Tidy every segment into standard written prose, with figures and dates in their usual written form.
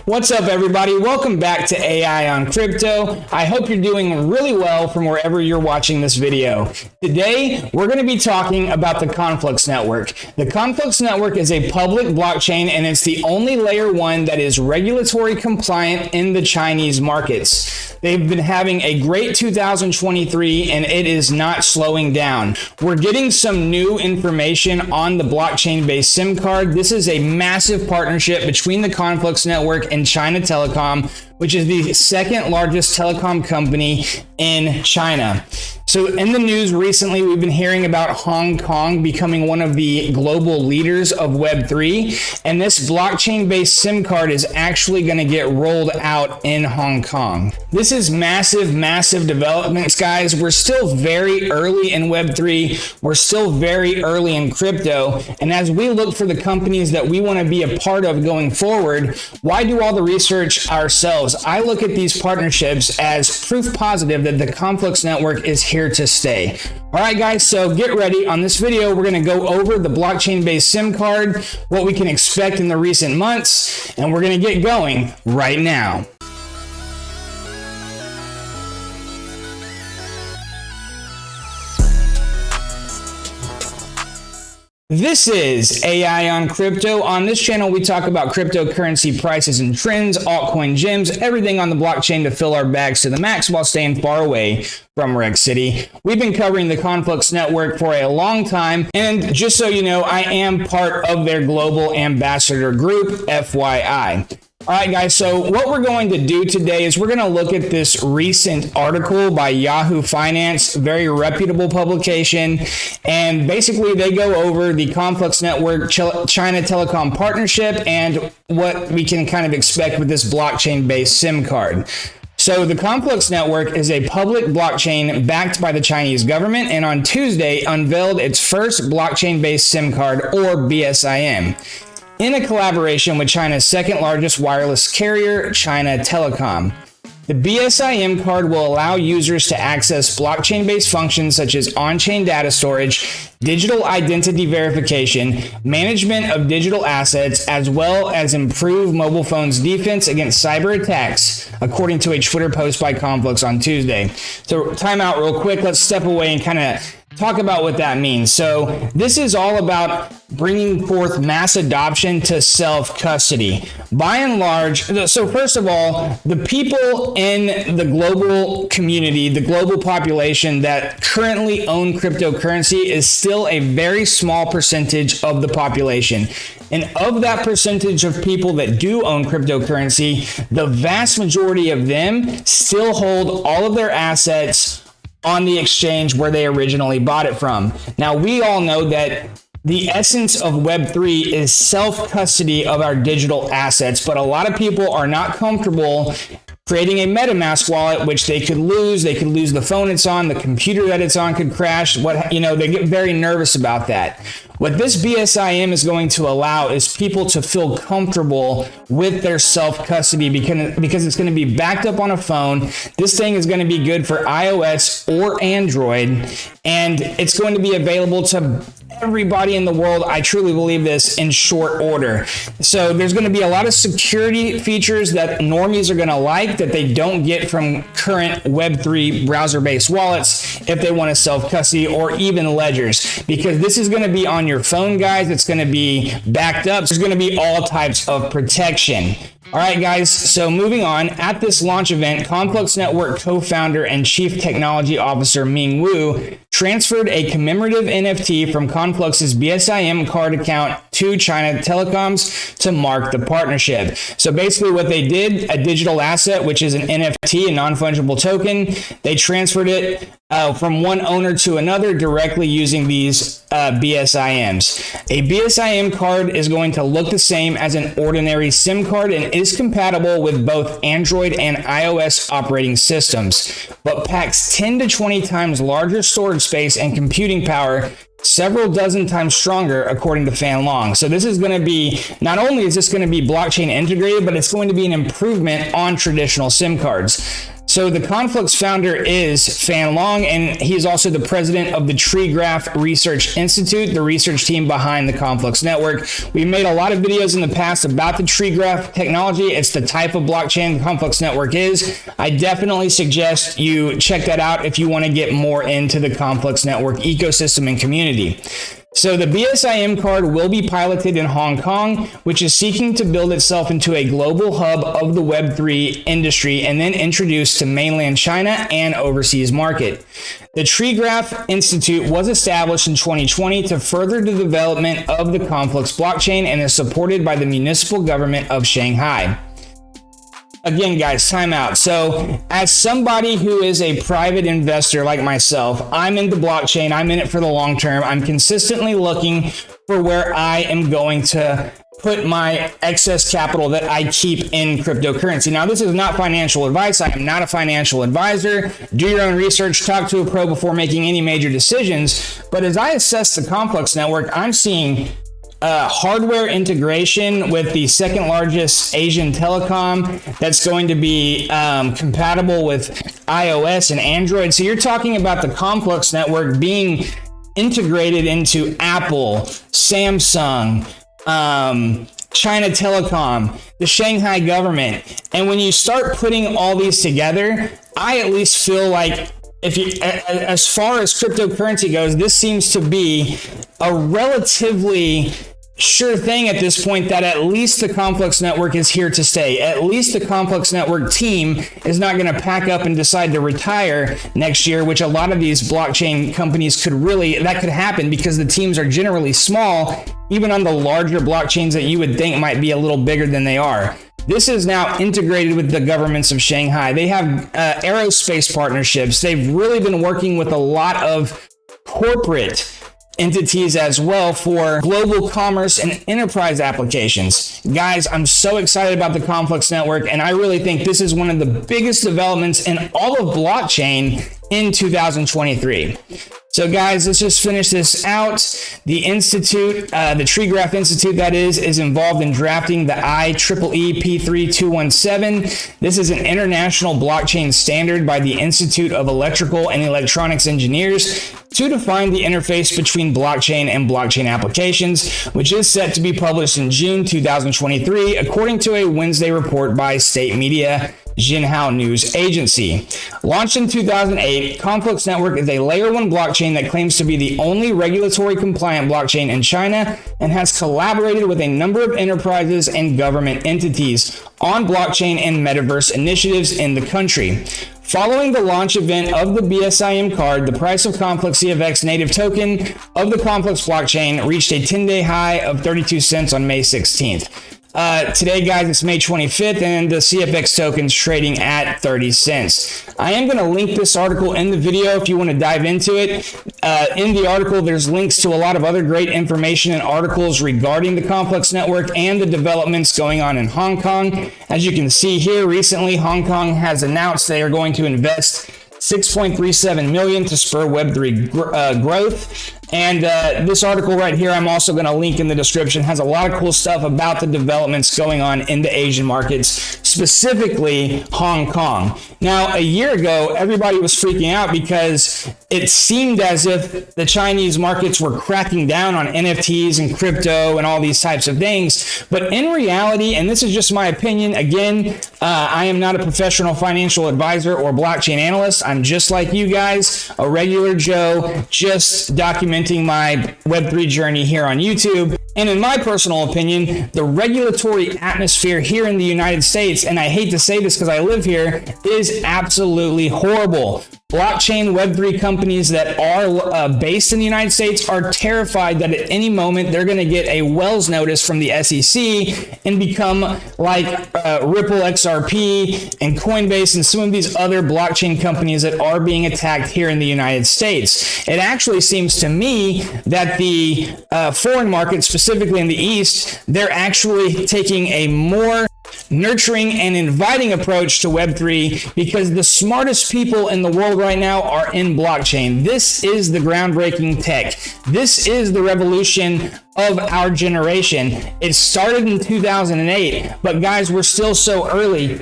What's up, everybody? Welcome back to AI on Crypto. I hope you're doing really well from wherever you're watching this video. Today, we're going to be talking about the Conflux Network. The Conflux Network is a public blockchain, and it's the only layer 1 that is regulatory compliant in the Chinese markets. They've been having a great 2023, and it is not slowing down. We're getting some new information on the blockchain-based SIM card. This is a massive partnership between the Conflux Network and China Telecom, which is the second largest telecom company in China. So in the news recently, we've been hearing about Hong Kong becoming one of the global leaders of Web3, and this blockchain-based SIM card is actually going to get rolled out in Hong Kong. This is massive developments, guys. We're still very early in Web3. We're still very early in crypto, and as we look for the companies that we want to be a part of going forward, why do all the research ourselves? I look at these partnerships as proof positive that the Conflux Network is here to stay. All right, guys, so get ready. On this video, we're going to go over the blockchain-based SIM card, what we can expect in the recent months, and we're going to get going right now. This is AI on Crypto. On this channel, we talk about cryptocurrency prices and trends, altcoin gems, everything on the blockchain to fill our bags to the max while staying far away from Wreck City. We've been covering the Conflux Network for a long time, and just so you know, I am part of their global ambassador group, FYI. All right, guys, so what we're going to do today is we're going to look at this recent article by Yahoo Finance, very reputable publication, and basically they go over the Conflux Network China Telecom partnership and what we can kind of expect with this blockchain-based SIM card. So the Conflux Network is a public blockchain backed by the Chinese government, and on Tuesday unveiled its first blockchain-based SIM card, or BSIM, in a collaboration with China's second largest wireless carrier, China Telecom. The BSIM card will allow users to access blockchain-based functions such as on-chain data storage, digital identity verification, management of digital assets, as well as improve mobile phones' defense against cyber attacks, according to a Twitter post by Conflux on Tuesday. So time out real quick. Let's step away and kind of talk about what that means. So this is all about bringing forth mass adoption to self-custody. By and large, so first of all, the people in the global community, the global population that currently own cryptocurrency is still a very small percentage of the population. And of that percentage of people that do own cryptocurrency, the vast majority of them still hold all of their assets on the exchange where they originally bought it from. Now, we all know that the essence of Web3 is self-custody of our digital assets, but a lot of people are not comfortable creating a MetaMask wallet, which they could lose. They could lose the phone it's on, the computer that it's on could crash. They get very nervous about that. What this BSIM is going to allow is people to feel comfortable with their self-custody because it's going to be backed up on a phone. This thing is going to be good for iOS or Android, and it's going to be available to everybody in the world. I truly believe this in short order. So there's going to be a lot of security features that normies are going to like that they don't get from current Web3 browser-based wallets if they want to self-custody, or even ledgers, because this is going to be on your phone, guys. It's going to be backed up. There's going to be all types of protection. All right, guys, so moving on, at this launch event, Conflux Network co-founder and chief technology officer Ming Wu transferred a commemorative NFT from Conflux's BSIM card account to China Telecom's to mark the partnership. So basically what they did, a digital asset, which is an NFT, a non-fungible token, they transferred it from one owner to another directly using these BSIMs. A BSIM card is going to look the same as an ordinary SIM card and is compatible with both Android and iOS operating systems, but packs 10 to 20 times larger storage space and computing power, several dozen times stronger, according to Fan Long. So this is going to be, not only is this going to be blockchain integrated, but it's going to be an improvement on traditional SIM cards. So the Conflux founder is Fan Long, and he's also the president of the Tree Graph Research Institute, the research team behind the Conflux Network. We made a lot of videos in the past about the Tree Graph technology. It's the type of blockchain the Conflux Network is. I definitely suggest you check that out if you want to get more into the Conflux Network ecosystem and community. So the BSIM card will be piloted in Hong Kong, which is seeking to build itself into a global hub of the Web3 industry and then introduced to mainland China and overseas market. The Tree Graph Institute was established in 2020 to further the development of the Conflux blockchain and is supported by the municipal government of Shanghai. Again, guys, time out. So as somebody who is a private investor like myself, I'm into blockchain. I'm in it for the long term. I'm consistently looking for where I am going to put my excess capital that I keep in cryptocurrency. Now, this is not financial advice. I am not a financial advisor. Do your own research. Talk to a pro before making any major decisions. But as I assess the Conflux Network, I'm seeing hardware integration with the second largest Asian telecom that's going to be compatible with iOS and Android. So you're talking about the Conflux Network being integrated into Apple, Samsung, China Telecom, the Shanghai government. And when you start putting all these together, I at least feel like as far as cryptocurrency goes, this seems to be a relatively sure thing at this point that at least the Conflux Network is here to stay. At least the Conflux Network team is not going to pack up and decide to retire next year, which a lot of these blockchain companies could happen because the teams are generally small, even on the larger blockchains that you would think might be a little bigger than they are. This is now integrated with the governments of Shanghai. They have aerospace partnerships. They've really been working with a lot of corporate entities as well for global commerce and enterprise applications. Guys, I'm so excited about the Conflux Network, and I really think this is one of the biggest developments in all of blockchain in 2023. So guys, let's just finish this out. The Institute, the Tree Graph Institute that is involved in drafting the IEEE P3217. This is an international blockchain standard by the Institute of Electrical and Electronics Engineers to define the interface between blockchain and blockchain applications, which is set to be published in June 2023, according to a Wednesday report by state media Xinhua News Agency. Launched in 2008, Conflux Network is a layer 1 blockchain that claims to be the only regulatory compliant blockchain in China and has collaborated with a number of enterprises and government entities on blockchain and metaverse initiatives in the country. Following the launch event of the BSIM card, the price of Conflux CFX native token of the Conflux blockchain reached a 10-day high of 32 cents on May 16th. Today, guys, it's May 25th, and the CFX token's trading at 30 cents. I am going to link this article in the video if you want to dive into it. In the article, there's links to a lot of other great information and articles regarding the Conflux Network and the developments going on in Hong Kong. As you can see here, recently, Hong Kong has announced they are going to invest $6.37 million to spur Web3 growth. And this article right here, I'm also going to link in the description, has a lot of cool stuff about the developments going on in the Asian markets, specifically Hong Kong. Now, a year ago, everybody was freaking out because it seemed as if the Chinese markets were cracking down on NFTs and crypto and all these types of things. But in reality, and this is just my opinion, again, I am not a professional financial advisor or blockchain analyst. I'm just like you guys, a regular Joe, just documenting my Web3 journey here on YouTube. And in my personal opinion, the regulatory atmosphere here in the United States, and I hate to say this because I live here, is absolutely horrible. Blockchain Web3 companies that are based in the United States are terrified that at any moment they're going to get a Wells notice from the SEC and become like Ripple XRP and Coinbase and some of these other blockchain companies that are being attacked here in the United States. It actually seems to me that the foreign markets, specifically in the East, they're actually taking a more nurturing and inviting approach to Web3 because the smartest people in the world right now are in blockchain. This is the groundbreaking tech. This is the revolution of our generation. It started in 2008, but guys, we're still so early.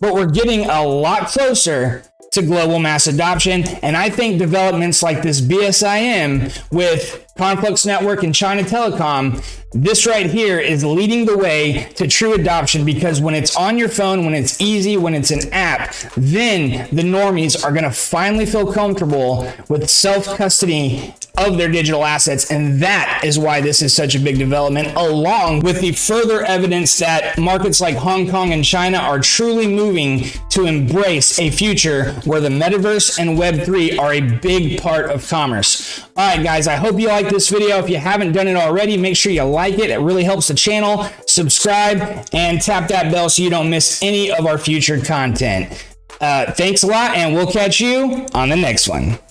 but we're getting a lot closer to global mass adoption. And I think developments like this BSIM with Conflux Network and China Telecom, this right here is leading the way to true adoption, because when it's on your phone, when it's easy, when it's an app, then the normies are going to finally feel comfortable with self-custody of their digital assets. And that is why this is such a big development, along with the further evidence that markets like Hong Kong and China are truly moving to embrace a future where the metaverse and Web3 are a big part of commerce. All right, guys, I hope you liked this video. If you haven't done it already, make sure you like it. It really helps the channel. Subscribe and tap that bell so you don't miss any of our future content. Thanks a lot, and we'll catch you on the next one.